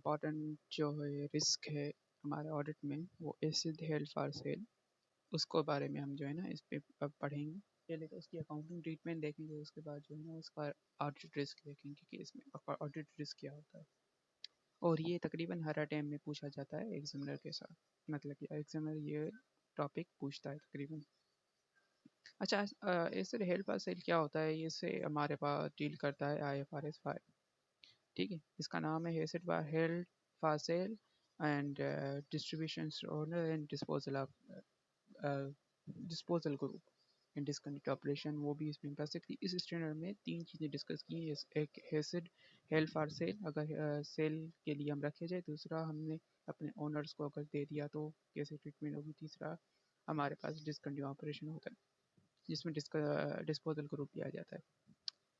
Important जो है risk है हमारे ऑडिट में वो एसिड हेल्ड फॉर सेल, उसको बारे में हम जो है ना इस पे अब पढ़ेंगे। पहले तो उसकी अकाउंटिंग ट्रीटमेंट देखेंगे, उसके बाद जो है ना उसका ऑडिट रिस्क देखेंगे कि इसमें ऑडिट रिस्क क्या होता है। और ये तकरीबन हर टाइम में पूछा जाता है एग्जामिनर के साथ, मतलब कि एग्जामिनर ये टॉपिक पूछता है तकरीबन। अच्छा, एसिड हेल्ड फॉर सेल क्या होता है, इससे हमारे पास डील करता है IFRS 5। ठीक है, इसका नाम है एसिड बार held for sale and distribution owner and disposal of disposal group and discontinued operation, वो भी इसमें बेसिकली इस स्टैंडर्ड में तीन चीज़ें डिस्कस की हैं। एक एसिड हेल्ड फॉर सेल, अगर सेल के लिए हम रखे जाए। दूसरा, हमने अपने ओनर्स को अगर दे दिया तो कैसे ट्रीटमेंट होगी। तीसरा, हमारे पास डिस्कंटिन्यू ऑपरेशन होता है जिसमें डिस्पोजल ग्रुप भी आ जाता है।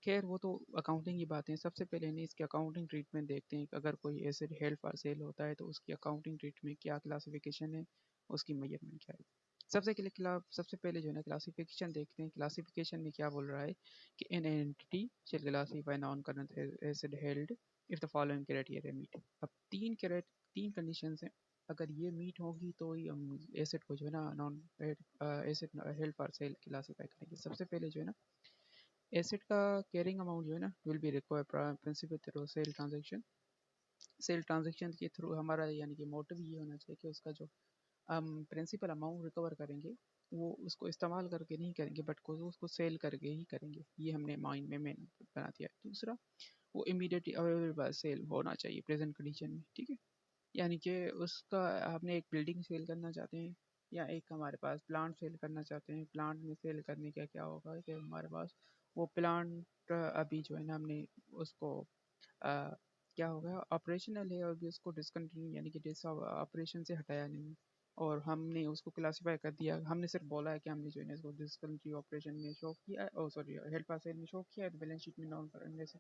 खैर वो तो अकाउंटिंग की बातें हैं। सबसे पहले नहीं, इसकी अकाउंटिंग ट्रीटमेंट देखते हैं कि अगर कोई एसिड हेल्ड फॉर सेल होता है तो उसकी अकाउंटिंग ट्रीटमेंट क्या क्लासिफिकेशन है, उसकी मेजरमेंट क्या है। सबसे पहले जो है ना क्लासिफिकेशन देखते हैं। क्लासिफिकेशन में क्या बोल रहा है कि an entity shall classify non current asset held if the following criteria meet. अब तीन कंडीशन हैं, अगर ये मीट होगी तो ही हम एसिड को जो है ना non acid held for cell classify करेंगे। सबसे पहले जो है ना एसेट का कैरिंग अमाउंट जो है ना will be required principal through sale transaction. Sale transaction के थ्रू हमारा यानी कि मोटिव ये होना चाहिए कि उसका जो हम प्रिंसिपल अमाउंट रिकवर करेंगे वो उसको इस्तेमाल करके नहीं करेंगे बट को उसको सेल करके ही करेंगे। ये हमने माइंड में मैंने बना दिया। दूसरा, वो इमीडिएटली अवेलेबल बाय सेल होना चाहिए प्रेजेंट कंडीशन में। ठीक है, यानी कि उसका आपने एक बिल्डिंग सेल करना चाहते हैं या एक हमारे पास प्लांट सेल करना चाहते हैं। प्लांट में सेल करने का क्या होगा कि हमारे पास वो प्लांट अभी जो है ना हमने उसको क्या होगा ऑपरेशनल है और भी उसको डिसकंटिन्यू यानी कि ऑपरेशन से हटाया नहीं और हमने उसको क्लासीफाई कर दिया। हमने सिर्फ बोला है कि हमने जो है ना इसको डिसकंटिन्यू ऑपरेशन में शो किया है, ओ सॉरी हेल्प फॉर सेल में शो किया है, तो बैलेंस शीट में नॉन करंट से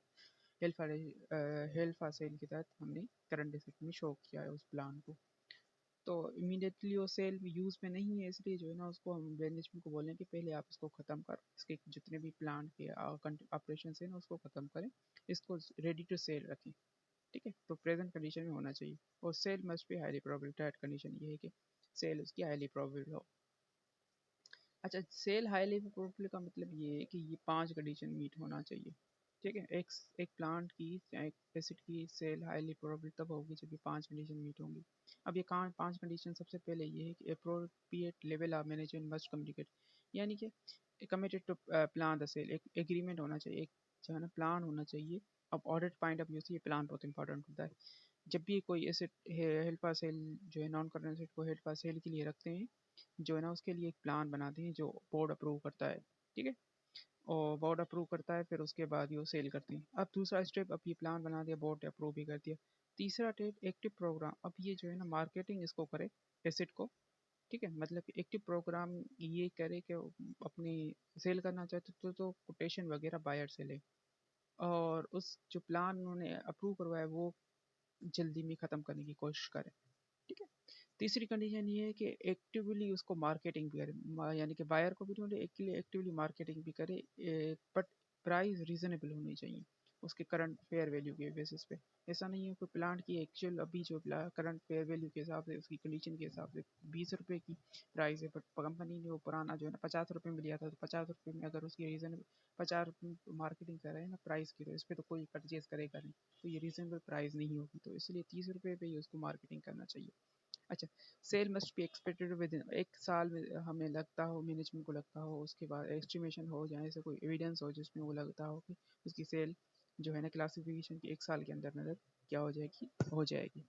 हेल्प फॉर सेल के तहत हमने करंट एसेट में शो किया है उस प्लान को। तो इमीडिएटली वो सेल में यूज़ में नहीं है, इसलिए जो है ना उसको हम मैनेजमेंट को बोलें कि पहले आप इसको ख़त्म करो, इसके जितने भी प्लांट के ऑपरेशन है ना उसको ख़त्म करें, इसको रेडी टू सेल रखें। ठीक है, तो प्रेजेंट कंडीशन में होना चाहिए। और sale must be highly probable, third condition ये है कि सेल उसकी हाईली प्रोबेबल हो। अच्छा, सेल हाईली प्रोबेबल का मतलब ये है कि ये पांच कंडीशन मीट होना चाहिए। ठीक है, एक प्लांट की या एक एसिड की सेल हाईली प्रोबेबल तब होगी जब ये पांच कंडीशन मीट होंगी। अब ये पांच कंडीशन, सबसे पहले ये है कि appropriate level of management must communicate, यानी कि committed to plan the sale, एक एग्रीमेंट होना चाहिए, एक जो है ना प्लान होना चाहिए। अब ऑडिट पॉइंट ऑफ व्यू से ये प्लान बहुत इंपॉर्टेंट होता है। जब भी कोई एसेट हेल्प फॉर सेल जो है नॉन करंट एसेट को हेल्प फॉर सेल के लिए रखते हैं, जो है ना उसके लिए एक प्लान बनाते हैं जो बोर्ड अप्रूव करता है। ठीक है, और बोर्ड अप्रूव करता है, फिर उसके बाद ये वो सेल करते हैं। अब दूसरा स्टेप, अब ये प्लान बना दिया, बोर्ड ने अप्रूव भी कर दिया। तीसरा स्टेप एक्टिव प्रोग्राम, अब ये जो है ना मार्केटिंग इसको करे एसेट को। ठीक है, मतलब कि एक्टिव प्रोग्राम ये करे कि अपनी सेल करना चाहते तो कोटेशन वगैरह बायर से ले, और उस जो प्लान उन्होंने अप्रूव करवाया वो जल्दी में ख़त्म करने की कोशिश करें। ठीक है, तीसरी कंडीशन ये है कि एक्टिवली उसको मार्केटिंग भी करे, यानी कि बायर को भी ढूंढे, एक्टिवली मार्केटिंग भी करे, बट प्राइस रीजनेबल होनी चाहिए उसके करंट फेयर वैल्यू के बेसिस पे। ऐसा नहीं है कोई प्लांट की एक्चुअल अभी जो करंट फेयर वैल्यू के हिसाब से उसकी कंडीशन के हिसाब से 20 रुपये की प्राइस है, बट कंपनी ने वो पुराना जो है ना 50 रुपये में लिया था, तो 50 रुपये में अगर उसकी रीजन 50 रुपये मार्केटिंग कर रहे हैं ना प्राइस की, तो इस पर तो कोई परचेज करेगा नहीं, तो ये रीजनेबल प्राइस नहीं होगी, तो इसलिए 30 रुपये पे ही उसको मार्केटिंग करना चाहिए। अच्छा, sale must be expected within एक साल में, हमें लगता हो मैनेजमेंट को लगता हो, उसके बाद एस्टिमेशन हो जाए, ऐसे कोई एविडेंस हो जिसमें वो लगता हो कि उसकी सेल जो है ना क्लासिफिकेशन की एक साल के अंदर अंदर क्या हो जाएगी।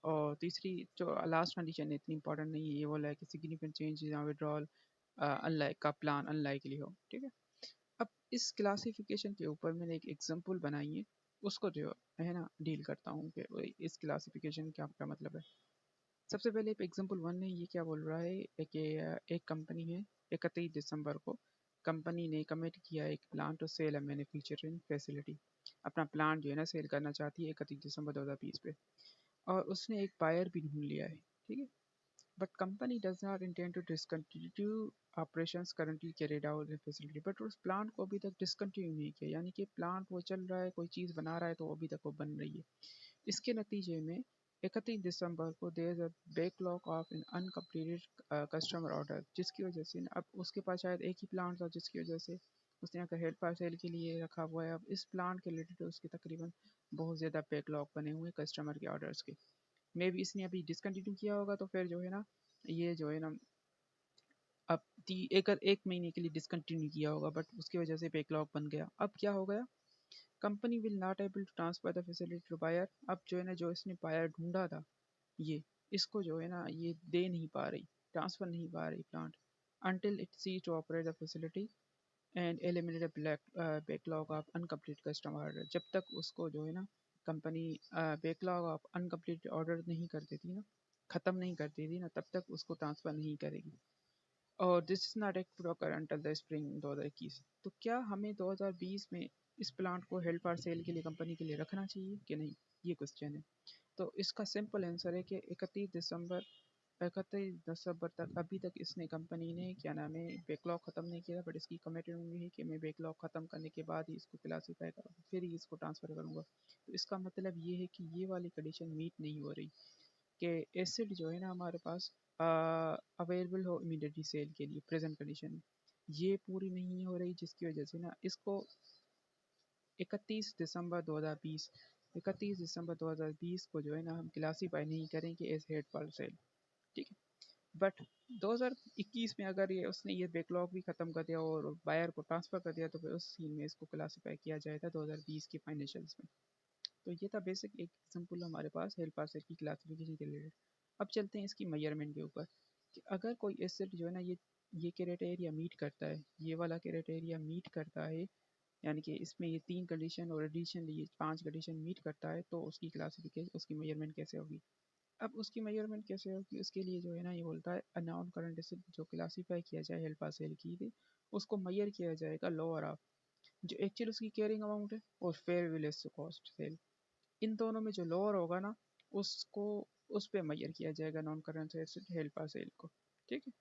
और तीसरी जो लास्ट कंडीशन है इतनी इंपॉर्टेंट नहीं है, ये बोला है कि सिग्निफिकेंट चेंज या विड्रॉल अनलाइक का प्लान अनलाइकली हो। ठीक है, अब इस क्लासिफिकेशन के ऊपर मैंने एक एग्जांपल बनाई है, उसको जो है ना डील करता हूँ कि इस क्लासिफिकेशन का क्या मतलब है। सबसे पहले एग्जांपल वन में ये क्या बोल रहा है कि एक कंपनी है, 31 दिसंबर को कंपनी ने कमिट किया एक plan to sell a manufacturing facility. अपना प्लान जो है ना सेल करना चाहती है 31 दिसंबर 2020 पे, और उसने एक बायर भी ढूंढ लिया है। ठीक है, but company does not intend to discontinue operations currently carried out in facility, but उस प्लांट को अभी तक डिसकंटिन्यू नहीं किया, यानी कि प्लांट वो चल रहा है, कोई चीज़ बना रहा है तो अभी तक वो बन रही है। इसके नतीजे में 31 दिसंबर को there is a backlog of an uncompleted customer order, जिसकी वजह से ना अब उसके पास शायद एक ही प्लांट था, जिसकी वजह से उसने अगर हेड फॉर सेल के लिए रखा हुआ है। अब इस प्लांट के रिलेटेड उसके तकरीबन बहुत ज़्यादा बैकलॉग बने हुए हैं कस्टमर के ऑर्डर्स के। मे बी इसने अभी डिसकंटिन्यू किया होगा, तो फिर जो है ना ये जो है ना अब एक महीने के लिए डिसकंटिन्यू किया होगा, बट उसकी वजह से बैकलॉग बन गया। अब क्या हो गया, company will not able to transfer the facility to buyer. अब जो है ना जो इसने बायर ढूंढा था, ये इसको जो है ना ये दे नहीं पा रही, ट्रांसफर नहीं पा रही plant, until it cease to operate the facility and eliminate a backlog of uncomplete customer order। जब तक उसको जो है ना company backlog of incomplete order नहीं कर देती ना, ख़त्म नहीं कर देती ना, तब तक उसको ट्रांसफ़र नहीं करेगी। और this is not act to occur until the spring 2021। तो क्या हमें 2020 में इस प्लांट को हेल्ड फॉर सेल के लिए कंपनी के लिए रखना चाहिए कि नहीं, ये क्वेश्चन है। तो इसका सिंपल आंसर है कि 31 दिसंबर तक अभी तक इसने कंपनी ने क्या नाम है बैकलॉग ख़त्म नहीं किया, बट इसकी कमिटमेंट ये है कि मैं बैकलॉग ख़त्म करने के बाद ही इसको क्लासीफाई करूँगा, फिर ही इसको ट्रांसफ़र करूँगा। तो इसका मतलब ये है कि ये वाली कंडीशन मीट नहीं हो रही कि एसिड जो है ना हमारे पास अवेलेबल हो इमीडिएटली सेल के लिए प्रेजेंट कंडीशन में, ये पूरी नहीं हो रही, जिसकी वजह से ना इसको 31 दिसंबर 2020 31 दिसंबर 2020 को जो है ना हम क्लासीफाई नहीं करेंगे एज हेड फॉर सेल, ठीक है। बट 2021 में अगर ये उसने ये बैकलॉग भी ख़त्म कर दिया और बायर को ट्रांसफ़र कर दिया, तो फिर उस सीन में इसको क्लासीफाई किया जाएगा 2020 के फाइनेंशियल्स में। तो ये था बेसिक एक एग्जाम्पल हमारे पास हेल्प पार्सल की क्लासिफिकेशन के रिलेटेड। अब चलते हैं इसकी मेजरमेंट के ऊपर कि अगर कोई एसेट जो है ना ये क्राइटेरिया मीट करता है, ये वाला क्राइटेरिया मीट करता है, यानी कि इसमें ये 3 कंडीशन और एडिशनली ये 5 कंडीशन मीट करता है, तो उसकी क्लासिफिकेशन उसकी मेजरमेंट कैसे होगी। अब उसकी मेजरमेंट कैसे होगी, उसके लिए जो है ना ये बोलता है अ नॉन करंट एसेट जो क्लासीफाई किया जाए हेल्प सेल की थी, उसको मेजर किया जाएगा लोअर ऑफ जो एक्चुअल उसकी कैरिंग अमाउंट है और fair value less cost sale. इन दोनों में जो लोअर होगा ना उसको उस पे मेजर किया जाएगा non current asset held sale को, ठीक है।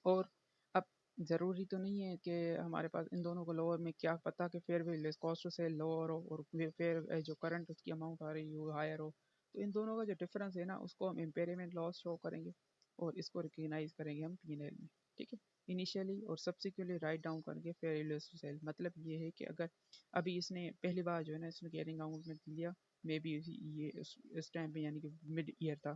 और अब ज़रूरी तो नहीं है कि हमारे पास इन दोनों को लोअर में क्या पता कि फेयर वैल्यू लेस कॉस्ट से लोअर हो और फेयर जो करंट उसकी अमाउंट आ रही है वो हायर हो। तो इन दोनों का जो डिफरेंस है ना उसको हम इम्पेयरमेंट लॉस शो करेंगे और इसको रिकग्नाइज करेंगे हम पी&एल में, ठीक है। इनिशियली और सब्सिक्वेंटली राइट डाउन करेंगे फेयर वैल्यू लेस सेल। मतलब ये है कि अगर अभी इसने पहली बार जो है ना इसने कैरिंग अमाउंट में लिया, मे बी ये इस टाइम पे यानी कि मिड ईयर था,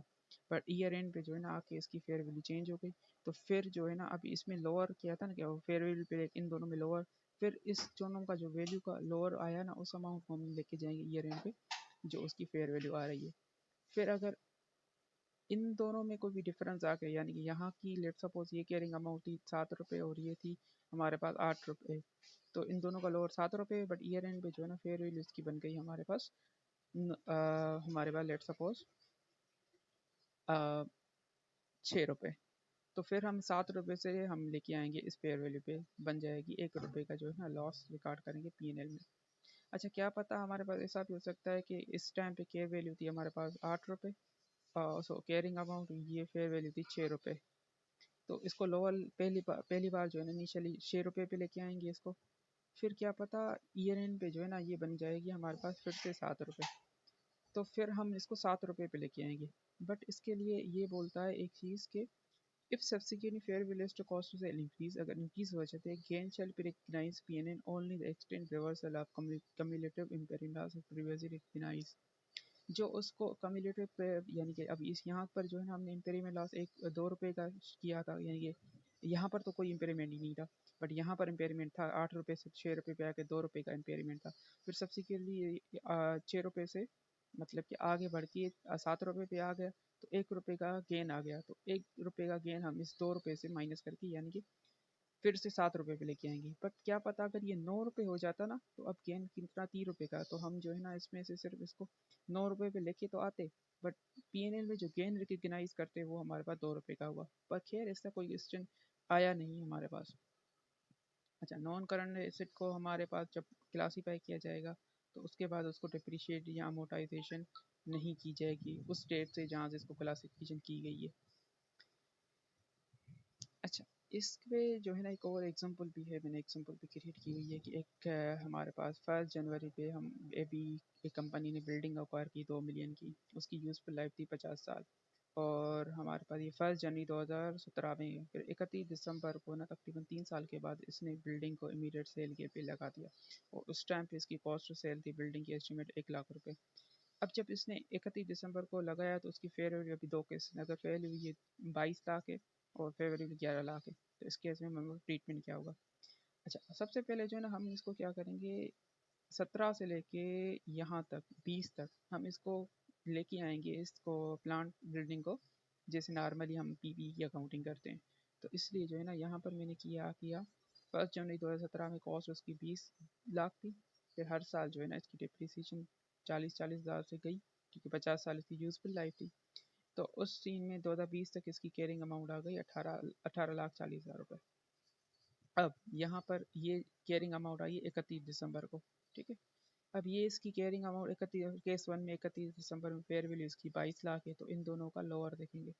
बट ईयर एंड पे जो है ना आके इसकी फेयर वैल्यू चेंज हो गई। तो फिर जो है ना अभी इसमें लोअर किया था ना क्या फेयर वैल्यू पे इन दोनों में लोअर, फिर इस दोनों का जो वैल्यू का लोअर आया ना उस अमाउंट को हम लेके जाएंगे ईयर एंड पे जो उसकी फेयर वैल्यू आ रही है। फिर अगर इन दोनों में कोई भी डिफरेंस आ गया, यानी कि यहाँ की लेट सपोज ये कैरिंग अमाउंट थी 7 रुपये और ये थी हमारे पास 8 रुपये, तो इन दोनों का लोअर 7 रुपये, बट ईयर एंड पे जो है ना फेयर वैल्यू इसकी बन गई हमारे पास हमारे पास लेट सपोज 6 रुपये। तो फिर हम 7 रुपये से हम लेके आएंगे इस फेयर वैल्यू पे, बन जाएगी 1 रुपये का जो है ना लॉस रिकॉर्ड करेंगे पी&एल में। अच्छा क्या पता हमारे पास ऐसा भी हो सकता है कि इस टाइम पे केयर वैल्यू थी हमारे पास 8 रुपये, सो केयरिंग अमाउंट ये फेयर वैल्यू थी 6 रुपये। तो इसको लोअर पहली बार जो है ना इनिशियली 6 रुपये पे लेके आएंगे इसको, फिर क्या पता ईयर एंड पे जो है ना ये बन जाएगी हमारे पास फिर से 7 रुपये, तो फिर हम इसको 7 रुपये पे लेके आएंगे। बट इसके लिए ये बोलता है एक चीज़ के if subsequently fair value to cost will increase, अगर increase हो जाते हैं gain shall be recognized P&L only the extent reversal of cumulative impairment loss previously recognized। जो उसको कम्युलेटिव पे यानी कि अब इस यहाँ पर जो है ना हमने इम्पेरिमेंट लॉस 2 रुपये का किया था, यानी कि यहाँ पर तो कोई इम्पेरिमेंट ही नहीं था, बट यहाँ पर इम्पेरिमेंट था 8 रुपये से 6 रुपये पे आके 2 रुपये का इम्पेरिमेंट था। फिर सब्सिक्वेंटली 6 रुपये से मतलब कि आगे बढ़ के 7 रुपये पे आ गया, तो 1 रुपये का गेन आ गया, तो 1 रुपये का गेन हम इस 2 रुपये से माइनस करके यानी कि फिर से 7 रुपये पे लेके आएंगे। बट क्या पता अगर ये 9 रुपये हो जाता ना, तो अब गेन कितना 3 रुपये का, तो हम जो है ना इसमें से सिर्फ इसको 9 रुपये पे लेके तो आते, बट पी&एल में जो गेन रिकग्नाइज करते वो हमारे पास 2 रुपये का हुआ। पर खैर इसका कोई क्वेश्चन आया नहीं हमारे पास। अच्छा नॉन करंट एसेट को हमारे पास जब क्लासीफाई किया जाएगा तो उसके बाद उसको डिप्रिशिएट या अमोर्टाइजेशन नहीं की जाएगी उस डेट से जहाँ से इसको क्लासिफिकेशन की गई है। अच्छा इस पे जो है ना एक और एग्जांपल भी है, मैंने एग्जांपल भी क्रिएट की हुई है कि एक हमारे पास 1 जनवरी पे हम अभी एक कंपनी ने बिल्डिंग अक्वायर की 2 मिलियन की, उसकी यूजफुल लाइफ थी 50 साल। और हमारे पास ये 1 जनवरी 2017 में फिर 31 दिसंबर को ना तकरीबन 3 साल के बाद इसने बिल्डिंग को इमीडिएट सेल के पे लगा दिया। और उस टाइम पे इसकी कॉस्ट सेल थी बिल्डिंग की एस्टिमेट 1 लाख रुपए। अब जब इसने 31 दिसंबर को लगाया तो उसकी फेयर वैल्यू अभी दो केस, अगर फेयर वैल्यू ये 22 लाख है और फेयर वैल्यू 11 लाख है, तो इस केस में मतलब ट्रीटमेंट क्या होगा। अच्छा, सबसे पहले जो है ना हम इसको क्या करेंगे, 17 से लेके यहाँ तक 20 तक हम इसको लेके आएंगे, इसको प्लांट बिल्डिंग को, जैसे नॉर्मली हम पीपी की अकाउंटिंग करते हैं। तो इसलिए जो है ना यहाँ पर मैंने किया किया 1 जनवरी 2017 में कॉस्ट उसकी 20 लाख थी। फिर हर साल जो है ना इसकी डिप्रिसिएशन 40-40 हज़ार से गई, क्योंकि 50 साल इसकी यूजफुल लाइफ थी। तो उस सीन में 2020 तक इसकी कैरिंग अमाउंट आ गई 18 लाख 40 हज़ार रुपये। अब यहाँ पर ये कैरिंग अमाउंट आई 31 दिसंबर को, ठीक है। अब ये इसकी कैरिंग अमाउंट 31 केस 1 में 31 दिसंबर में फेयर वैल्यू इसकी 22 लाख है, तो इन दोनों का लोअर देखेंगे।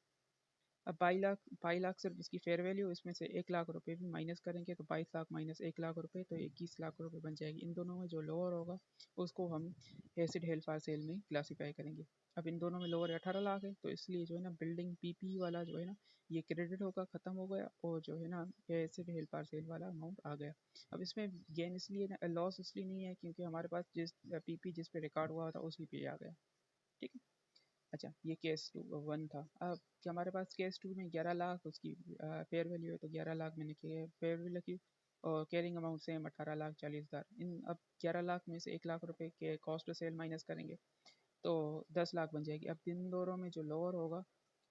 अब 22 लाख सिर्फ इसकी फेयर वैल्यू, इसमें से 1 लाख रुपए भी माइनस करेंगे तो 22 लाख माइनस 1 लाख रुपए तो 21 लाख रुपए बन जाएगी। इन दोनों में जो लोअर होगा उसको हम एसिड हेल्ड फॉर सेल में क्लासीफाई करेंगे। अब इन दोनों में लोअर 18 लाख है, तो इसलिए जो है ना बिल्डिंग पीपी वाला जो है ना ये क्रेडिट होगा, ख़त्म हो गया, और जो है ना एसिड हेल्ड फॉर सेल वाला अमाउंट आ गया। अब इसमें गेन इसलिए लॉस इसलिए नहीं है क्योंकि हमारे पास जिस पीपी जिस पे रिकॉर्ड हुआ था उसी पे आ गया, ठीक है। अच्छा, ये केस 1 था। अब कि हमारे पास केस 2 में 11 लाख उसकी फेयर वैल्यू है, तो 11 लाख मैंने फेयर वैल्यू रखी, और कैरिंग अमाउंट सेम 18 लाख 40 हज़ार। इन अब 11 लाख में से 1 लाख रुपए के कॉस्ट ऑफ सेल माइनस करेंगे तो 10 लाख बन जाएगी। अब इन दोनों में जो लोअर होगा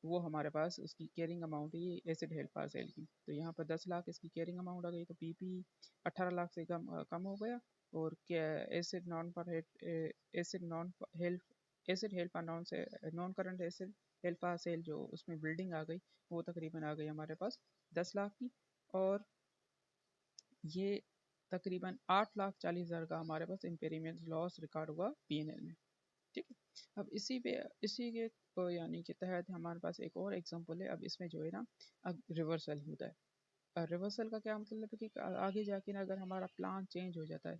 वो हमारे पास उसकी कैरिंग अमाउंट है, ये एसिड हेल्ड फॉर सेल की, तो यहाँ पर 10 लाख इसकी कैरिंग अमाउंट आ गई, तो पीपी 18 लाख से कम हो गया। और एसिड नॉन पर asset non held asset held non से non current asset held sale जो उसमें बिल्डिंग आ गई, वो तकरीबन आ गई हमारे पास 10 लाख की। और ये तकरीबन 8 लाख 40 हज़ार का हमारे पास इम्पेरिमेंट लॉस रिकॉर्ड हुआ पीएनएल में, ठीक है। अब इसी के यानी के तहत हमारे पास एक और एग्जांपल है। अब इसमें जो है ना अब रिवर्सल होता है। रिवर्सल का क्या मतलब है कि आगे जाके ना अगर हमारा प्लान चेंज हो जाता है,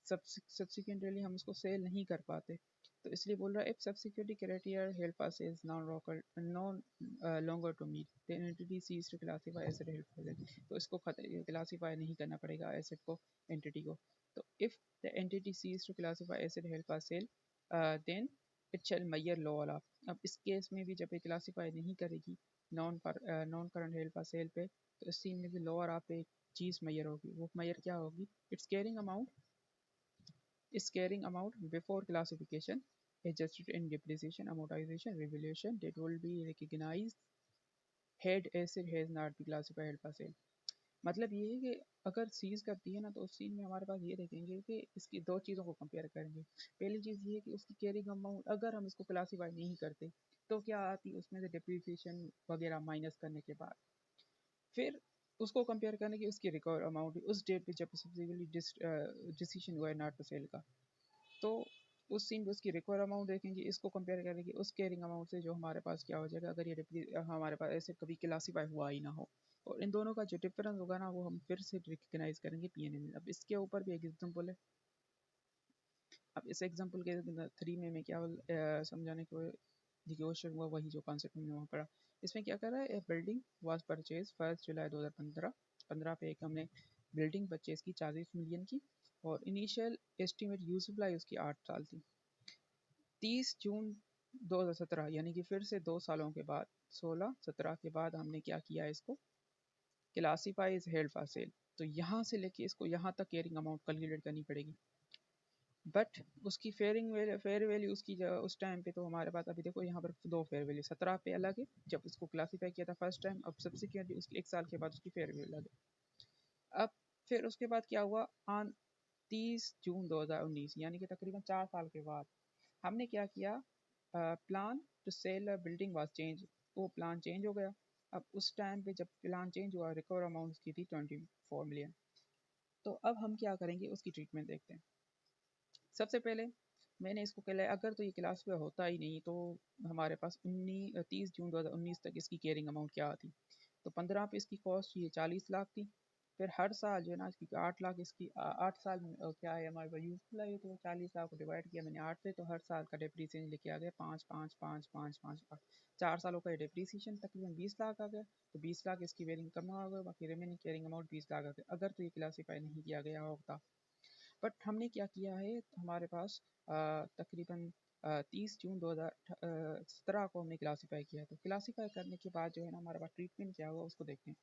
सब्सिक्वेंटली हम उसको सेल नहीं कर पाते, तो इसलिए बोल रहा है if subsequently criteria help us is no longer to meet the entity cease to classify asset held for, तो इसको क्लासीफाई नहीं करना पड़ेगा एसिड को, एंटिटी को। तो if the entity cease to classify asset held for sale then it shall measure lower of. अब इस केस में भी जब ये क्लासीफाई नहीं करेगी non current help for cell पे, तो इस सीन में भी लोअर ऑफ पे एक चीज़ मेजर होगी। वो मेजर क्या होगी, it's carrying amount is carrying amount before classification adjusted in depreciation, amortization, revaluation that will be recognized had asset has not been classified for sale। मतलब ये है कि अगर सीज करती है ना तो उस सीन में हमारे पास ये देखेंगे कि इसकी दो चीज़ों को कंपेयर करेंगे। पहली चीज़ ये है कि उसकी कैरिंग अमाउंट अगर हम इसको क्लासीफाई नहीं करते तो क्या आती, उसमें से डिप्रिसिएशन वगैरह माइनस करने के बाद फिर उसको कंपेयर करने की उसकी रिकवर अमाउंट उस डेट पे जब सब्सिक्वेंटली डिसीजन हुआ है नॉट टू सेल का, तो उस सीन पे उसकी रिकवर अमाउंट देखेंगे, इसको कंपेयर करेंगे उस कैरिंग अमाउंट से जो हमारे पास क्या हो जाएगा अगर ये हमारे पास ऐसे कभी क्लासीफाई हुआ ही ना हो। और इन दोनों का जो डिफरेंस होगा ना वो हम फिर से रिकग्नाइज करेंगे पीएनएल में। अब इसके ऊपर भी एक एग्जांपल है। अब इस एग्जांपल के 3 में मैं क्या समझाने की कोशिश हुआ, वही जो कॉन्सेप्ट हमने वहाँ पढ़ा। इसमें क्या कर रहा है, ए बिल्डिंग वाज परचेज 1 जुलाई 2015 पे एक हमने बिल्डिंग परचेज की 40 मिलियन की, और इनिशियल एस्टिमेट यूजफुल लाइफ उसकी 8 साल थी। 30 जून 2017 यानी कि फिर से 2 सालों के बाद 16-17 के बाद हमने क्या किया, इसको classify is held for cell. तो यहाँ से लेके इसको यहाँ तक कैरिंग अमाउंट कैलकुलेट करनी पड़ेगी, बट उसकी फेयर वैल्यू उसकी उस टाइम पे तो हमारे पास अभी देखो यहाँ पर दो फेयर वैल्यू 17 पे अलग है जब उसको क्लासीफाई किया था फर्स्ट टाइम, अब सब्सिक्वेंटली उसकी 1 साल के बाद उसकी फेयर वैल्यू अलग है। अब फिर उसके बाद क्या हुआ, ऑन 30 जून 2019 यानी कि तकरीबन 4 साल के बाद हमने क्या किया, plan to sell a building was change, वो प्लान चेंज हो गया। अब उस टाइम पे जब प्लान चेंज हुआ रिकवर अमाउंट की थी 24 मिलियन। तो अब हम क्या करेंगे उसकी ट्रीटमेंट देखते हैं। सबसे पहले मैंने इसको कहला अगर तो ये क्लास पे होता ही नहीं तो हमारे पास 30 जून 2019 तक इसकी कैरिंग अमाउंट क्या आती। तो 15 पे इसकी कॉस्ट ये 40 लाख थी। फिर हर साल जो है ना इसकी 8 लाख इसकी 8 साल में क्या है हमारे पास यूजफुल है, तो 40 लाख को डिवाइड किया मैंने 8 से, तो हर साल का डिप्रीसिएशन लेके आ गया 5 4 सालों का डिप्रीसिएशन तकरीबन 20 लाख आ गया। तो 20 लाख इसकी वेरिंग कम आ गया, बाकी रिमेनिंग कैरिंग अमाउंट 20 लाख आ गया अगर तो ये क्लासीफाई नहीं किया गया होता। बट हमने क्या किया है, हमारे पास तकरीबन 30 जून 2017 को हमने क्लासीफाई किया। तो क्लासीफाई करने के बाद जो है ना हमारे पास ट्रीटमेंट क्या हुआ उसको देखते हैं।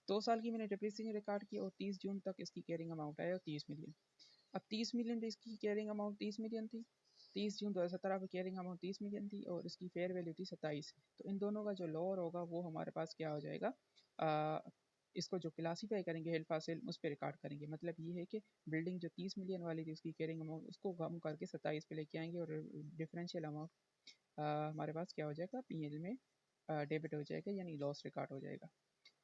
2 साल की मैंने डिप्रीसिएशन रिकॉर्ड की और 30 जून तक इसकी कैरिंग अमाउंट आया 30 मिलियन। अब 30 मिलियन पे इसकी कैरिंग अमाउंट 30 मिलियन थी, 30 जून 2017 पे कैरिंग अमाउंट 30 मिलियन थी और इसकी फेयर वैल्यू थी 27। तो इन दोनों का जो लोअर होगा वो हमारे पास क्या हो जाएगा, इसको जो क्लासीफाई करेंगे हेल्ड फॉर सेल उस पर रिकॉर्ड करेंगे। मतलब ये है कि बिल्डिंग जो 30 मिलियन वाली थी उसकी कैरिंग अमाउंट उसको कम करके 27 पे लेके आएंगे और डिफरेंशियल अमाउंट हमारे पास क्या हो जाएगा, पीएल में डेबिट हो जाएगा, यानी लॉस रिकॉर्ड हो जाएगा।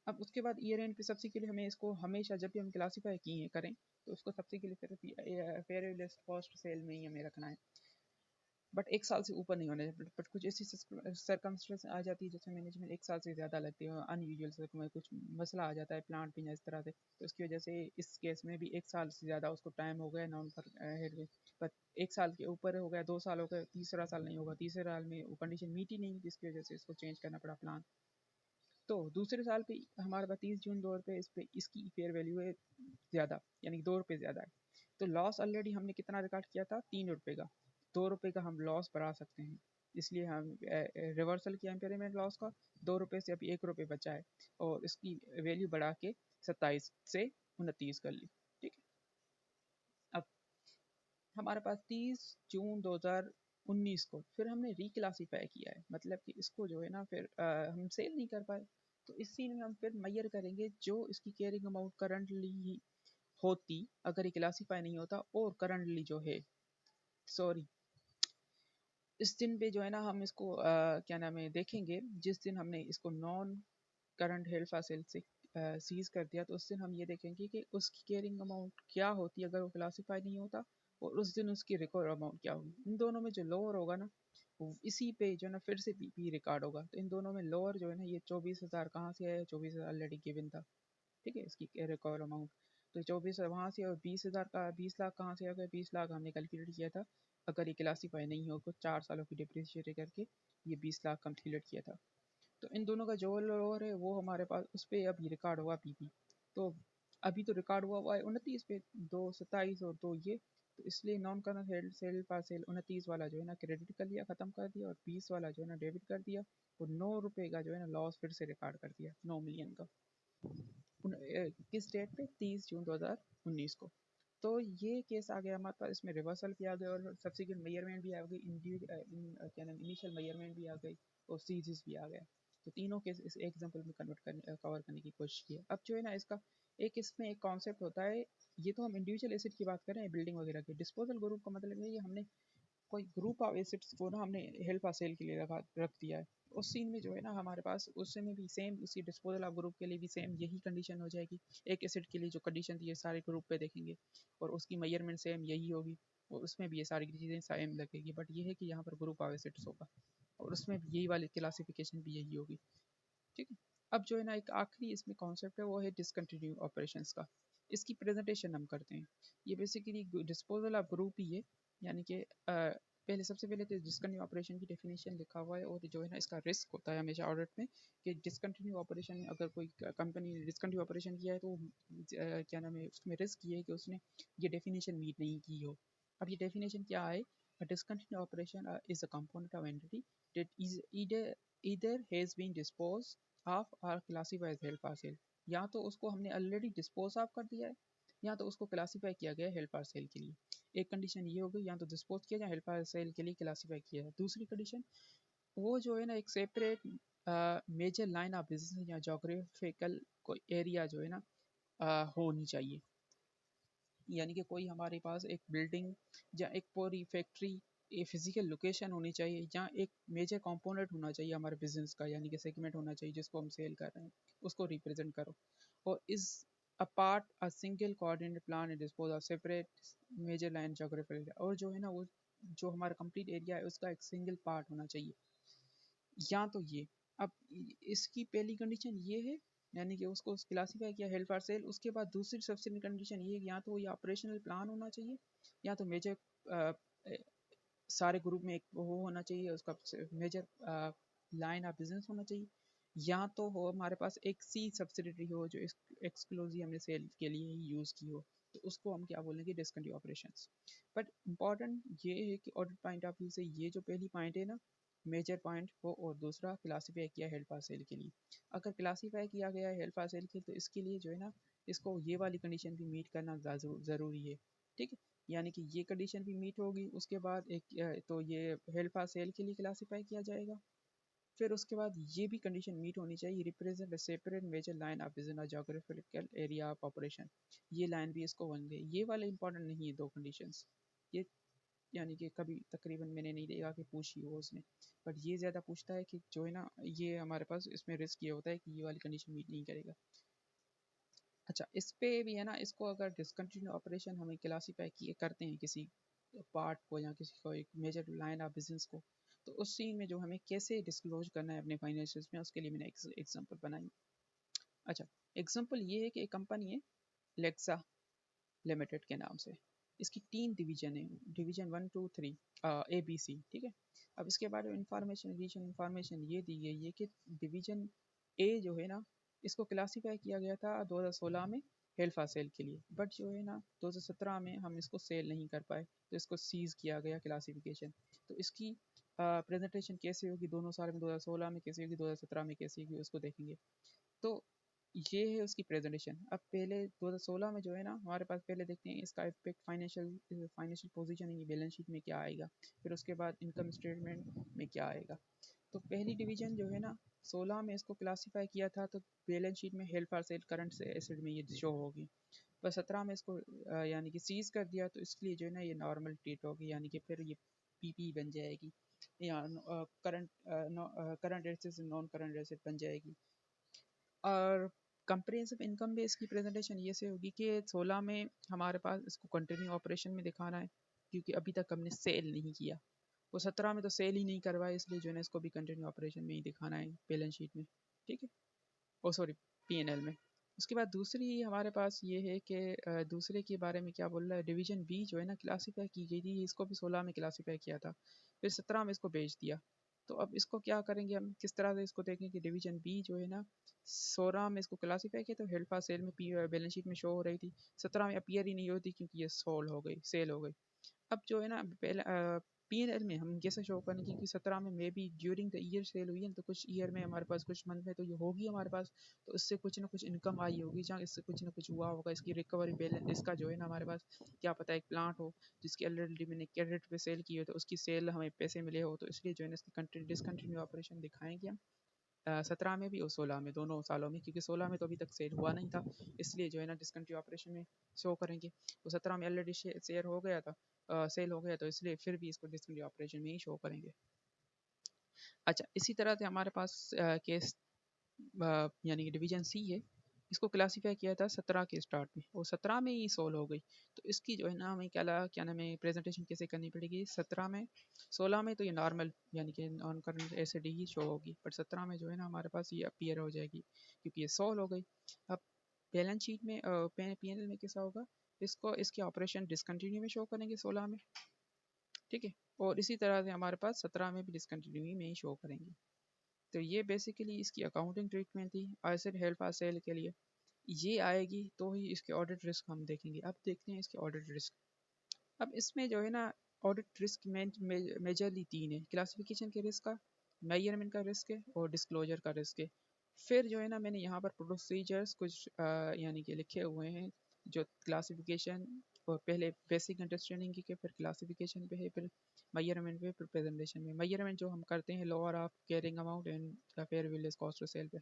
अब उसके बाद ईयर एंड पे सबसे के लिए हमें इसको हमेशा जब भी हम क्लासीफाई किए करें तो उसको सबसे के लिए फिर फेयर वैल्यू कॉस्ट सेल में ही हमें रखना है, बट 1 साल से ऊपर नहीं होना चाहिए। बट कुछ ऐसी सरकमस्टेंस आ जाती है जैसे मैनेजमेंट 1 साल से ज़्यादा लगती है, अनयूजुअल कुछ मसला आ जाता है प्लांट में इस तरह से, तो उसकी वजह से इस केस में भी 1 साल से ज़्यादा उसको टाइम हो गया नॉन पर हेड में। बट 1 साल के ऊपर हो गया, 2 साल हो गए, तीसरा साल नहीं होगा, तीसरे साल में वो कंडीशन मीट ही नहीं, जिसकी वजह से इसको चेंज करना पड़ा प्लान। तो दूसरे साल पे हमारे पास 30 जून 2 रुपये इस पे इसकी फेयर वैल्यू है ज़्यादा, यानी 2 रुपये ज़्यादा है। तो लॉस ऑलरेडी हमने कितना रिकॉर्ड किया था, 3 रुपये का, 2 रुपये का हम लॉस बढ़ा सकते हैं, इसलिए हम रिवर्सल किया इम्पेयरमेंट लॉस का। 2 रुपये से अभी 1 रुपये बचा है और इसकी वैल्यू बढ़ा के 27 से 29 कर ली। ठीक है, अब हमारे पास 30 जून 2019 को फिर हमने रिक्लासीफाई किया है, मतलब कि इसको जो है ना फिर हम सेल नहीं कर पाए। तो इस सीन में हम फिर मैयर करेंगे जो इसकी कैरिंग अमाउंट करंटली होती अगर ये क्लासीफाई नहीं होता, और करंटली जो है, सॉरी, इस दिन पे जो है ना हम इसको क्या नाम है देखेंगे, जिस दिन हमने इसको नॉन करंट हेल्ड फॉसिल से सीज कर दिया, तो उस दिन हम ये देखेंगे कि उसकी कैरिंग अमाउंट क्या होती अगर वो क्लासीफाई नहीं होता, और उस दिन उसकी रिकवर अमाउंट क्या होगी। इन दोनों में जो लोअर होगा ना इसी पे जो है ना फिर से पीपी रिकॉर्ड होगा। तो इन दोनों में लोअर जो है ना ये 24,000 कहाँ से आया, 24,000 ऑलरेडी गिवन था, ठीक है, इसकी रिकवर अमाउंट। तो 24 वहाँ से, और 20,000 का 20 लाख कहाँ से आ गया, 20 लाख हमने कैलकुलेट किया था अगर ये क्लासीफाई नहीं होगा 4 सालों की डिप्रिशिएट करके ये 20 लाख कैलकुलेट किया था। तो इन दोनों का जो लोअर है वो हमारे पास उस पर अभी रिकॉर्ड हुआ पीपी। तो अभी तो रिकॉर्ड हुआ है 29 पे, 2 27 और 2 ये, तो इसलिए नॉन करंट हेल्ड सेल पर सेल 29 वाला जो है ना क्रेडिट कर लिया, ख़त्म कर दिया, और 20 वाला जो है ना डेबिट कर दिया, और 9 रुपये का जो है ना लॉस फिर से रिकॉर्ड कर दिया 9 मिलियन का। किस डेट पे, 30 जून 2019 को। तो ये केस आ गया हमारे पास, इसमें रिवर्सल भी आ गया और सब्सिक्वेंट मेजरमेंट भी आ गई, क्या नाम इनिशियल मेजरमेंट भी आ गई और सीरीज भी आ गया। तो तीनों केस इस एग्जांपल में कन्वर्ट करने कवर करने की कोशिश की है। अब जो है ना इसका एक इसमें एक कॉन्सेप्ट होता है, ये तो हम इंडिविजुअल एसेट की बात कर रहे हैं बिल्डिंग वगैरह की। डिस्पोजल ग्रुप का मतलब है कि हमने कोई ग्रुप ऑफ एसेट्स को ना हमने हेल्प फॉर सेल के लिए रख दिया है। उस सीन में जो है ना हमारे पास उस समय भी सेम उसी डिस्पोजल ऑफ ग्रुप के लिए भी सेम यही कंडीशन हो जाएगी। एक एसेट के लिए जो कंडीशन थी ये सारे ग्रुप पे देखेंगे और उसकी मेजरमेंट सेम यही होगी, और उसमें भी ये सारी चीज़ें सेम लगेगी। बट ये है कि यहाँ पर ग्रुप ऑफ एसेट्स होगा और उसमें भी यही वाली क्लासिफिकेशन भी यही होगी। ठीक है, अब जो है ना एक आखिरी इसमें कॉन्सेप्ट है वो है डिसकंटिन्यू ऑपरेशंस का। इसकी प्रेजेंटेशन हम करते हैं। ये बेसिकली डिस्पोजल ऑफ ग्रुप ही है, यानी कि पहले सबसे पहले तो डिसकंटिन्यू ऑपरेशन की डेफिनेशन लिखा हुआ है, और जो है ना इसका रिस्क होता है हमेशा ऑडिट में कि डिसकंटिन्यू ऑपरेशन अगर कोई कंपनी ने डिसकंटिन्यू ऑपरेशन किया है तो क्या नाम है उसमें रिस्क ये है कि उसने ये डेफिनेशन मीट नहीं की हो। अब ये डेफिनेशन क्या है, discontinue operation is a component of entity that is either has been disposed of or classified as held for sale। या तो उसको हमने ऑलरेडी डिस्पोज ऑफ कर दिया है, या तो उसको क्लासीफाई किया गया है हेल्ड फॉर सेल के लिए। एक कंडीशन ये हो गई, या तो डिस्पोज किया जाए हेल्ड फॉर सेल के लिए क्लासीफाई किया है। दूसरी कंडीशन वो जो है ना एक separate major line of business या जोग्राफिकल कोई एरिया जो है ना होनी चाहिए, यानी कि कोई हमारे पास एक बिल्डिंग या एक पूरी फैक्ट्री ये फिजिकल लोकेशन होनी चाहिए, जहाँ एक मेजर कंपोनेंट होना चाहिए हमारे बिजनेस का, यानी कि सेगमेंट होना चाहिए जिसको हम सेल कर रहे हैं, उसको रिप्रेजेंट करो। और is a part a single coordinate plan and dispose of separate major line geographical area, और जो है ना वो जो हमारा कंप्लीट एरिया है उसका एक सिंगल पार्ट होना चाहिए, या तो ये। अब इसकी पहली कंडीशन ये है यानी कि उसको क्लासीफाई किया हेल्ड फॉर सेल। उसके बाद दूसरी सबसे कंडीशन ये कि या तो ये ऑपरेशनल प्लान होना चाहिए, या तो मेजर सारे ग्रुप में एक वो होना चाहिए, उसका मेजर लाइन ऑफ बिजनेस होना चाहिए, या तो हो हमारे पास एक सी सब्सिडरी हो जो एक्सक्लूसिव हमने सेल के लिए ही यूज़ की हो, तो उसको हम क्या बोलेंगे, डिसकंटिन्यू ऑपरेशंस। बट इम्पॉर्टेंट ये है कि ऑडिट पॉइंट ऑफ व्यू से ये जो पहली पॉइंट है ना, मेजर पॉइंट हो, और दूसरा क्लासीफाई किया हेल्ड फॉर सेल के लिए। अगर क्लासीफाई किया गया है हेल्ड फॉर सेल के, तो इसके लिए जो है ना, इसको ये वाली कंडीशन भी मीट करना ज़रूरी है। ठीक है, यानी कि ये कंडीशन भी मीट होगी, उसके बाद एक तो ये हेल्ड फॉर सेल के लिए क्लासीफाई किया जाएगा। फिर उसके बाद ये भी कंडीशन मीट होनी चाहिए, represent separate major line of business geographical area of operation, ये लाइन भी इसको बन गई। ये वाले इंपॉर्टेंट नहीं है दो कंडीशंस, ये यानी कि कभी तकरीबन मैंने नहीं देखा कि पूछी हो उसने, बट ये ज़्यादा पूछता है कि जो है ना, ये हमारे पास इसमें रिस्क ये होता है कि ये वाली कंडीशन मीट नहीं करेगा। अच्छा, इस पे भी है ना, इसको अगर डिसकंटिन्यू ऑपरेशन हमें क्लासीफाई किए करते हैं किसी पार्ट को या किसी को एक मेजर लाइन ऑफ बिजनेस को, तो उस सीन में जो हमें कैसे डिस्क्लोज करना है अपने फाइनेंशियल्स में, उसके लिए मैंने एग्जांपल बनाई। अच्छा, एग्जांपल ये है कि एक कंपनी है लेक्सा लिमिटेड के नाम से, इसकी 3 डिवीजन है, डिवीजन 1 2 3, ABC। ठीक है, अब इसके बारे में इंफॉर्मेशन, एडिशनल इंफॉर्मेशन ये दी गई है कि डिवीजन ए जो है ना, इसको क्लासीफाई किया गया था 2016 में हेल्ड फॉर सेल के लिए, बट जो है ना 2017 में हम इसको सेल नहीं कर पाए, तो इसको सीज किया गया क्लासिफिकेशन। तो इसकी प्रेजेंटेशन कैसे होगी दोनों साल में, 2016 में कैसे होगी, 2017 में कैसे होगी, उसको देखेंगे। तो ये है उसकी प्रेजेंटेशन। अब पहले 2016 में जो है ना, हमारे पास पहले देखते हैं इसका इफेक्ट फाइनेंशियल फाइनेंशियल पोजीशन है, बैलेंस शीट में क्या आएगा, फिर उसके बाद इनकम स्टेटमेंट में क्या आएगा। तो पहली डिवीजन जो है ना, 16 में इसको क्लासीफाई किया था, तो बैलेंस शीट में हेल्ड फॉर सेल करंट से एसिड में ये शो होगी। पर 17 में इसको यानी कि सीज कर दिया, तो इसलिए जो है ना ये नॉर्मल ट्रीट होगी, यानी कि फिर ये पीपी बन जाएगी, या करंट करंट एसेट से नॉन करंट एसेट बन जाएगी। और कंप्रिहेंसिव इनकम बेस की प्रेजेंटेशन ये से होगी कि 16 में हमारे पास इसको कंटिन्यू ऑपरेशन में दिखाना है, क्योंकि अभी तक हमने सेल नहीं किया। वो 17 में तो सेल ही नहीं करवाया, इसलिए जो है ना इसको भी कंटिन्यू ऑपरेशन में ही दिखाना है बैलेंस शीट में। ठीक है, ओ सॉरी, P&L में। उसके बाद दूसरी हमारे पास ये है कि दूसरे के बारे में क्या बोल रहा है, डिवीजन बी जो है ना क्लासीफाई की गई थी, इसको भी 16 में क्लासीफाई किया था, फिर 17 में इसको बेच दिया। तो अब इसको क्या करेंगे हम, किस तरह से इसको देखें कि डिवीजन बी जो है ना, 16 में इसको क्लासीफाई किया तो हेल्ड फॉर सेल में बैलेंस शीट में शो हो रही थी, 17 में अपीयर ही नहीं होती क्योंकि ये सोल हो गई, सेल हो गई। अब जो है ना P&L में हम कैसे शो करें, क्योंकि 17 में may be during the year cell हुई है, तो कुछ ईयर में हमारे पास कुछ मंथ में तो ये होगी हमारे पास, तो इससे कुछ ना कुछ इनकम आई होगी, जहाँ इससे कुछ ना कुछ हुआ होगा, इसकी रिकवरी बैलेंस, इसका जो है ना हमारे पास क्या पता एक प्लांट हो जिसकी ऑलरेडी मैंने क्रेडिट पे सेल की हो, तो उसकी सेल हमें पैसे मिले हो, तो इसलिए जो है ना इसकी डिसकंटिन्यू ऑपरेशन दिखाएंगे हम 17 में भी और 16 में, दोनों सालों में, क्योंकि 16 में तो अभी तक सेल हुआ नहीं था, इसलिए जो है ना डिसकंटिन्यू ऑपरेशन में शो करेंगे। तो 17 में ऑलरेडी शेयर हो गया था, सेल हो गया, तो इसलिए फिर भी इसको डिसकंटिन्यू ऑपरेशन में ही शो करेंगे। अच्छा, इसी तरह से हमारे पास केस यानी कि डिवीजन सी है, इसको क्लासीफाई किया था 17 के स्टार्ट में, और 17 में ही सोल्व हो गई। तो इसकी जो है ना हमें क्या नाम है प्रेजेंटेशन कैसे करनी पड़ेगी 17 में, 16 में तो ये नॉर्मल यानी कि नॉन करंट एसिड ही शो होगी, पर 17 में जो है ना हमारे पास ये अपीयर हो जाएगी क्योंकि ये सोल्व हो गई। अब बैलेंस शीट में P&L में कैसा होगा, इसको इसके ऑपरेशन डिसकंटिन्यू में शो करेंगे 16 में। ठीक है, और इसी तरह से हमारे पास 17 में भी डिसकंटिन्यू में ही शो करेंगे। तो ये बेसिकली इसकी अकाउंटिंग ट्रीटमेंट थी एसिड हेल्ड फॉर सेल के लिए। ये आएगी तो ही इसके ऑडिट रिस्क हम देखेंगे। अब देखते हैं इसके ऑडिट रिस्क। अब इसमें जो है ना ऑडिट रिस्क मेजरली 3 है, क्लासिफिकेशन के रिस्क का, मेजरमेंट का रिस्क है, और डिस्क्लोजर का रिस्क है। फिर जो है ना मैंने यहाँ पर प्रोसीजर्स कुछ यानी कि लिखे हुए हैं, जो क्लासिफिकेशन और पहले बेसिक अंडरस्टैंडिंग की, फिर क्लासिफिकेशन पे है, फिर मेजरमेंट पे, फिर प्रेजेंटेशन में। मेजरमेंट जो हम करते हैं lower of carrying amount and fair value cost to sell पे।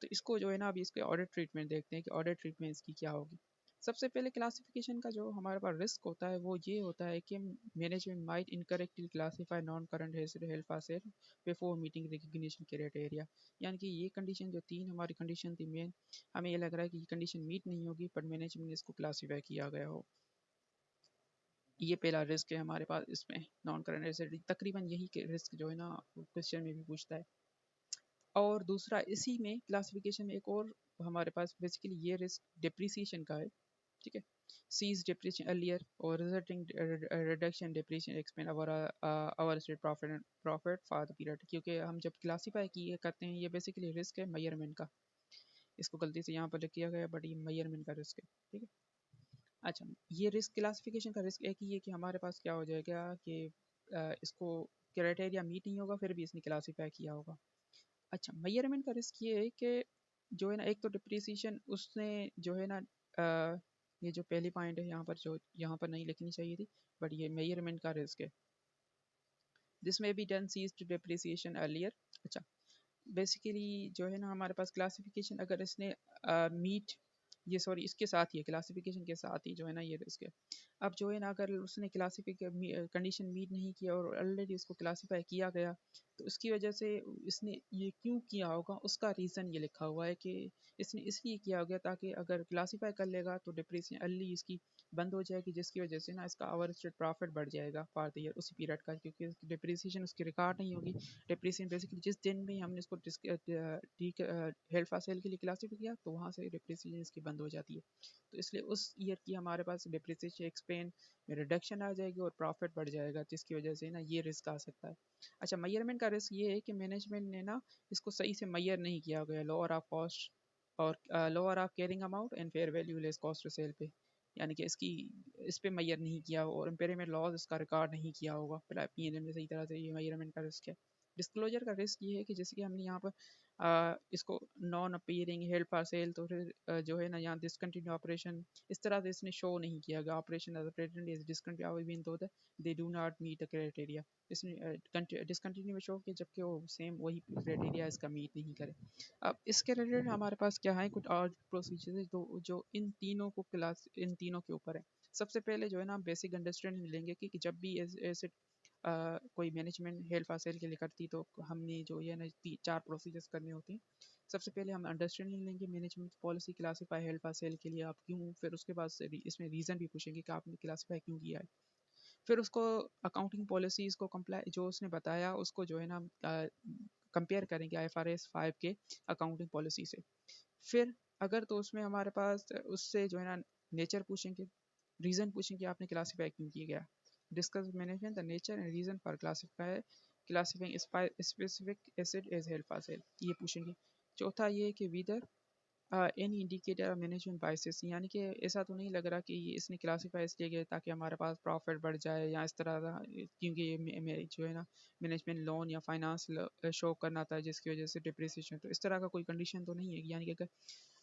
तो इसको जो है ना अभी इसके ऑडिट ट्रीटमेंट देखते हैं कि ऑडिट ट्रीटमेंट इसकी क्या होगी। सबसे पहले क्लासिफिकेशन का जो हमारे पास रिस्क होता है वो ये होता है कि management might incorrectly classify non current health for sale before meeting recognition criteria. यानी कि ये कंडीशन जो 3 हमारी कंडीशन थी मेन, हमें ये लग रहा है कि ये कंडीशन मीट नहीं होगी, पर मैनेजमेंट ने इसको क्लासीफाई किया गया हो। ये पहला रिस्क है हमारे पास इसमें नॉन करंट एसेट। तकरीबन यही के रिस्क जो है ना क्वेश्चन में भी पूछता है। और दूसरा इसी में क्लासिफिकेशन में एक और हमारे पास बेसिकली ये रिस्क डिप्रिसिएशन का है, ठीक है। सीज डिप्रिसिएशन अर्लियर और resulting reduction depreciation expend our state profit for the period, क्योंकि हम जब क्लासीफाई किए करते हैं ये बेसिकली रिस्क है मेजरमेंट का, इसको गलती से यहाँ पर लिख किया गया बट ये मेजरमेंट का रिस्क है, ठीक है। अच्छा, ये रिस्क क्लासिफिकेशन का रिस्क एक ही है कि हमारे पास क्या हो जाएगा कि इसको क्राइटेरिया मीट नहीं होगा फिर भी इसने क्लासीफाई किया होगा। अच्छा, मेजरमेंट का रिस्क ये है कि जो है ना, एक तो डिप्रिसिएशन उसने जो है ना ये जो पहली पॉइंट है यहाँ पर, जो यहाँ पर नहीं लिखनी चाहिए थी बट ये मेजरमेंट का रिस्क है। This may be done cease to depreciation earlier. अच्छा, बेसिकली जो है ना हमारे पास क्लासिफिकेशन अगर इसने मीट, ये सॉरी इसके साथ ही है, क्लासिफिकेशन के साथ ही जो है ना ये रिस्क है। अब जो है ना अगर उसने क्लासिफिक कंडीशन मीट नहीं किया और ऑलरेडी उसको क्लासीफाई किया गया तो उसकी वजह से इसने ये क्यों किया होगा उसका रीज़न ये लिखा हुआ है कि इसने इसलिए किया होगा ताकि अगर क्लासीफाई कर लेगा तो डिप्रेशन अर्ली इसकी बंद हो जाएगी, जिसकी वजह से ना इसका ओवर स्टेट प्रॉफिट बढ़ जाएगा फॉर द ईयर उसी पीरियड का, क्योंकि डिप्रिसिएशन उसकी रिकॉर्ड नहीं होगी। डिप्रिसिएशन बेसिकली जिस दिन भी हमने इसको ठीक हेल्ड फॉर सेल के लिए क्लासीफाई किया तो वहाँ से डिप्रिसिएशन इसकी बंद हो जाती है। तो इसलिए उस ईयर की हमारे पास डिप्रिसिएशन एक्सपेंड में रिडक्शन आ जाएगी और प्रॉफिट बढ़ जाएगा, जिसकी वजह से ना ये रिस्क आ सकता है। अच्छा, मेजरमेंट का रिस्क ये है कि मैनेजमेंट ने ना इसको सही से मेजर नहीं किया गया, लोअर ऑफ कॉस्ट और lower of carrying amount and fair value less cost to sell पे, यानी कि इसकी इस पे मेजर नहीं किया और इम्पेयरमेंट लॉस इसका रिकॉर्ड नहीं किया होगा पीएनएल में सही तरह से। ये मेजरमेंट का रिस्क है। डिस्क्लोजर का रिस्क ये है कि जैसे कि हमने यहाँ पर इसको non appearing held for cell, तो फिर जो है ना यहाँ डिसकंटिन्यू ऑपरेशन इस तरह से इसने शो नहीं किया गया, operation as present is discontinue even though they do not meet the criteria. इसने डिसकंटिन्यू में शो किया जबकि वो सेम वही क्राइटेरिया इसका मीट नहीं करे। अब इसके रिलेटेड हमारे पास क्या है, कुछ और प्रोसीजर है जो इन तीनों को क्लास इन तीनों के ऊपर है। सबसे पहले जो है ना हम बेसिक अंडरस्टैंडिंग लेंगे कि जब भी ऐसे कोई मैनेजमेंट हेल्ड फॉर सेल के लिए करती तो हमने जो ये ना चार प्रोसीजर्स करने होते हैं। सबसे पहले हम अंडरस्टैंडिंग लेंगे management policy classify held for cell के लिए आप क्यों, फिर उसके बाद इसमें रीज़न भी पूछेंगे कि आपने क्लासीफाई क्यों किया है। फिर उसको अकाउंटिंग पॉलिसीज को कंप्लाई जो उसने बताया उसको जो है ना कंपेयर करेंगे IFRS 5 के अकाउंटिंग पॉलिसी से। फिर अगर तो उसमें हमारे पास उससे जो है ना नेचर पूछेंगे, रीज़न पूछेंगे आपने क्लासीफाई क्यों किया गया। Discuss management the nature and reason for classifying specific asset as held for sale, ये पूछेंगे। चौथा ये कि whether any indicator management biases, यानी कि ऐसा तो नहीं लग रहा कि इसने क्लासीफाई इसलिए किया ताकि हमारे पास प्रॉफिट बढ़ जाए या इस तरह का, क्योंकि ये जो है ना मैनेजमेंट लोन या फाइनेंस शो करना था जिसकी वजह से डिप्रिसिएशन, तो इस तरह का कोई कंडीशन तो नहीं है। यानी कि अगर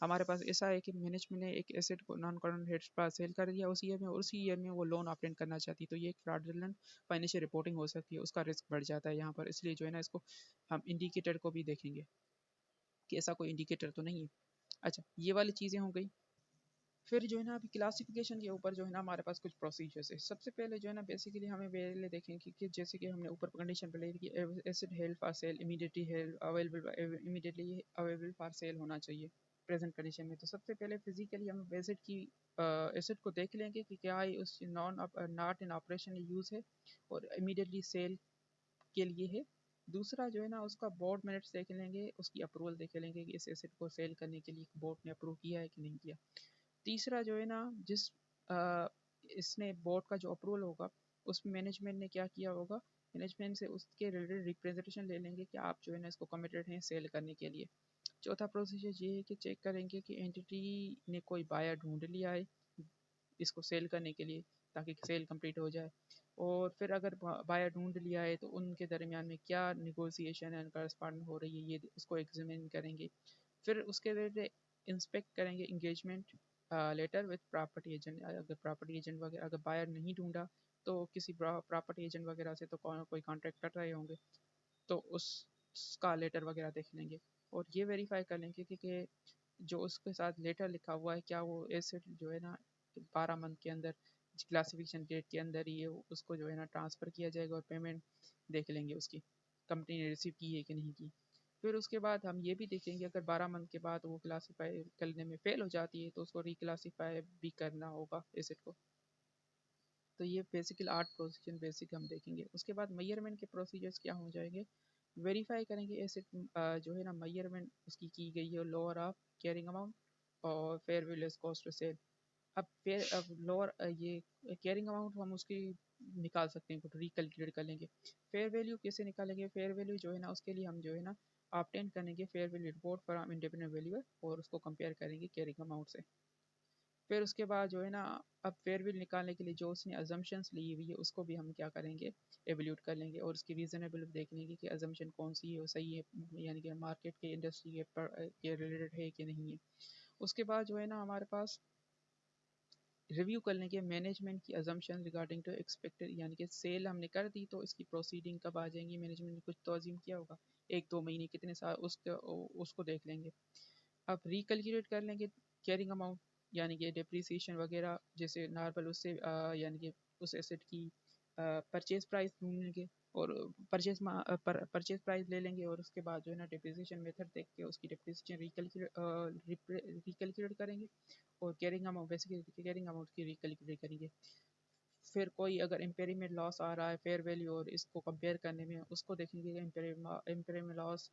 हमारे पास ऐसा है कि मैनेजमेंट ने एक एसेट को नॉन करंट हेड्स पर सेल कर दिया उसी ईयर में और उसी ईयर में वो लोन ऑपरेट करना चाहती, तो ये एक फ्रॉडुलेंट फाइनेंशियल रिपोर्टिंग हो सकती है, उसका रिस्क बढ़ जाता है यहाँ पर। इसलिए जो है ना इसको हम इंडिकेटर को भी देखेंगे कि ऐसा कोई इंडिकेटर तो नहीं है। अच्छा, ये वाली चीज़ें हो गई। फिर जो है ना अभी क्लासिफिकेशन के ऊपर जो है ना हमारे पास कुछ प्रोसीजर्स है। सबसे पहले जो है ना बेसिकली हमें पहले देखें कि जैसे कि हमने ऊपर कंडीशन पहले कि asset held for cell immediately available for sale होना चाहिए प्रेजेंट कंडीशन में। तो सबसे पहले फिजिकली हम एसेट की एसेट को देख लेंगे कि क्या है उस नॉट इन ऑपरेशन यूज़ है और इमीडिएटली सेल के लिए है। दूसरा जो है ना उसका बोर्ड मिनट्स देख लेंगे, उसकी अप्रूवल देख लेंगे कि इस एसेट को सेल करने के लिए बोर्ड ने अप्रूव किया है कि नहीं किया। तीसरा जो है ना जिस इसने बोर्ड का जो अप्रूवल होगा उसमें मैनेजमेंट ने क्या किया होगा, मैनेजमेंट से उसके रिलेटेड रिप्रेजेंटेशन ले लेंगे कि आप जो है ना इसको कमिटेड हैं सेल करने के लिए। चौथा प्रोसीजर ये है कि चेक करेंगे कि एंटिटी ने कोई बायर ढूंढ लिया है इसको सेल करने के लिए ताकि सेल कंप्लीट हो जाए। और फिर अगर बायर ढूंढ लिया है तो उनके दरमियान में क्या निगोसिएशन एंड करस्पॉन्डिंग हो रही है ये उसको एग्जामिन करेंगे। फिर उसके रिलेटेड इंस्पेक्ट करेंगे engagement letter with property agent. अगर प्रॉपर्टी एजेंट वगैरह अगर बायर नहीं ढूंढा तो किसी प्रॉपर्टी एजेंट वगैरह से तो कोई कॉन्ट्रैक्ट कर रहे होंगे तो उसका लेटर वगैरह देख लेंगे। और ये वेरीफाई कर लेंगे कि जो उसके साथ लेटर लिखा हुआ है क्या वो एसेट जो है ना 12 मंथ के अंदर क्लासिफिकेशन डेट के अंदर ही उसको जो है ना ट्रांसफ़र किया जाएगा और पेमेंट देख लेंगे उसकी कंपनी ने रिसीव की है कि नहीं की। फिर उसके बाद हम ये भी देखेंगे अगर 12 मंथ के बाद वो क्लासीफाई करने में फेल हो जाती है तो उसको रिक्लासीफाई भी करना होगा एसेट को। तो ये बेसिकली 8 प्रोसीजर बेसिक हम देखेंगे। उसके बाद मेजरमेंट के प्रोसीजर्स क्या हो जाएंगे, वेरीफाई करेंगे एसेट जो है ना मेजरमेंट उसकी की गई है लोअर ऑफ कैरिंग अमाउंट और fair value cost to sell. अब लोअर ये कैरिंग अमाउंट हम उसकी निकाल सकते हैं, कुछ रिकैलकुलेट कर लेंगे। फेयर वैल्यू कैसे निकालेंगे? फेयर वैल्यू जो है ना उसके लिए हम जो है ना ऑब्टेन करेंगे fair value report from independent valuer और उसको कंपेयर करेंगे कैरिंग अमाउंट से। फिर उसके बाद जो है ना अब फेयर वैल्यू निकालने के लिए जो उसने अजम्पशंस ली हुई है उसको भी हम क्या करेंगे, एवल्यूट कर लेंगे और उसकी रीजनेबल देख लेंगे कि अजम्पशन कौन सी है वो सही है, यानी कि मार्केट के इंडस्ट्री के रिलेटेड है कि नहीं है। उसके बाद जो है ना हमारे पास रिव्यू करने के मैनेजमेंट की अजम्पशन रिगार्डिंग टू एक्सपेक्टेड, यानी कि सेल हमने कर दी तो इसकी प्रोसीडिंग कब आ जाएंगी, मैनेजमेंट ने कुछ तो अज्यूम किया होगा, 1-2 महीने कितने साल उसको देख लेंगे। अब रिकैलकुलेट कर लेंगे कैरिंग अमाउंट, यानी कि डिप्रिसिएशन वगैरह जैसे नॉर्मल उससे यानी कि उस एसेट की परचेज प्राइस ढूंढ लेंगे और परचेज प्राइस ले लेंगे और उसके बाद जो है ना डिप्रिसिएशन मेथड देख के उसकी डिप्रिसिएशन रिकैलकुलेट करेंगे और carrying amount basically carrying amount की रिकैलकुलेट करेंगे। फिर कोई अगर इम्पेरिमेंट लॉस आ रहा है फेयर वैल्यू और इसको कंपेयर करने में उसको देखेंगे इम्पेरिमेंट लॉस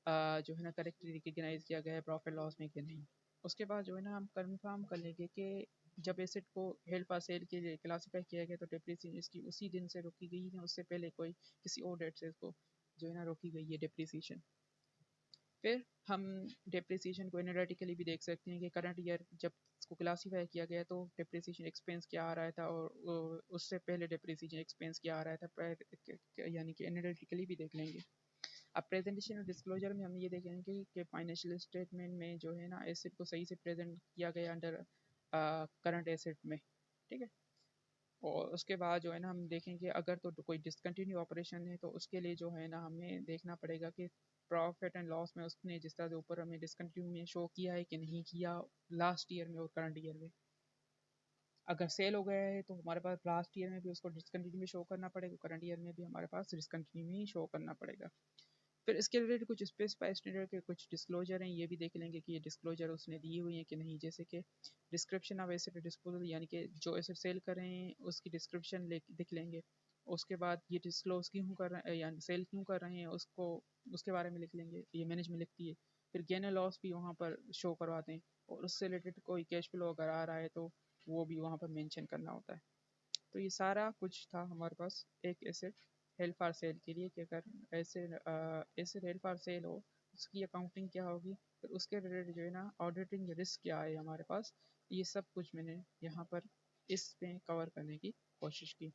जो है ना करेक्टली रिकग्नाइज किया गया है प्रॉफिट लॉस में कि नहीं। उसके बाद जो है ना हम कंफर्म कर लेंगे कि जब एसेट को हेल्ड फॉर सेल के लिए क्लासीफाई किया गया तो डिप्रिसिएशन इसकी उसी दिन से रोकी गई है, उससे पहले कोई किसी और डेट से इसको जो है ना रोकी गई है डिप्रिसिएशन। फिर हम डिप्रिसिएशन को एनालिटिकली भी देख सकते हैं कि करंट ईयर जब इसको क्लासीफाई किया गया तो डिप्रिसिएशन एक्सपेंस क्या आ रहा था और उससे पहले डिप्रिसिएशन एक्सपेंस क्या आ रहा था, यानी कि एनालिटिकली भी देख लेंगे। अब प्रेजेंटेशन और डिस्क्लोजर में हम ये देखेंगे कि फाइनेंशियल स्टेटमेंट में जो है ना एसेट को सही से प्रेजेंट किया गया अंडर करंट एसेट में, ठीक है। और उसके बाद जो है ना हम देखेंगे अगर तो कोई डिसकंटिन्यू ऑपरेशन है तो उसके लिए जो है ना हमें देखना पड़ेगा कि प्रॉफिट एंड लॉस में उसने जिस तरह से ऊपर हमें डिसकंटिन्यू में शो किया है कि नहीं किया लास्ट ईयर में और करंट ईयर में। अगर सेल हो गया है तो हमारे पास लास्ट ईयर में भी उसको डिसकंटिन्यू में शो करना पड़ेगा, करंट ईयर में भी हमारे पास डिसकंटिन्यू में ही शो करना पड़ेगा। फिर इसके रिलेटेड कुछ स्पेसिफाइड स्टैंडर्ड के कुछ डिस्क्लोजर हैं, ये भी देख लेंगे कि ये डिस्क्लोजर उसने दी हुई है कि नहीं। जैसे कि डिस्क्रिप्शन ऑफ एसेट डिस्पोजल, यानी कि जो एसेट सेल कर रहे हैं उसकी डिस्क्रिप्शन दिख लेंगे। उसके बाद ये डिस्क्लोज क्यों कर रहे हैं यानी सेल क्यों कर रहे हैं उसको उसके बारे में लिख लेंगे, ये मैनेजमेंट लिखती है। फिर गेन और लॉस भी वहाँ पर शो करवाते हैं और उससे रिलेटेड कोई कैश फ्लो अगर आ रहा है तो वो भी वहाँ पर मेंशन करना होता है। तो ये सारा कुछ था हमारे पास एक एसेट हेल्ड फॉर सेल के लिए कि अगर ऐसे एसेट हेल्ड फॉर सेल हो उसकी अकाउंटिंग क्या होगी, फिर उसके रिलेटेड जो है ना ऑडिटिंग रिस्क क्या है हमारे पास। ये सब कुछ मैंने यहाँ पर इस पे कवर करने की कोशिश की।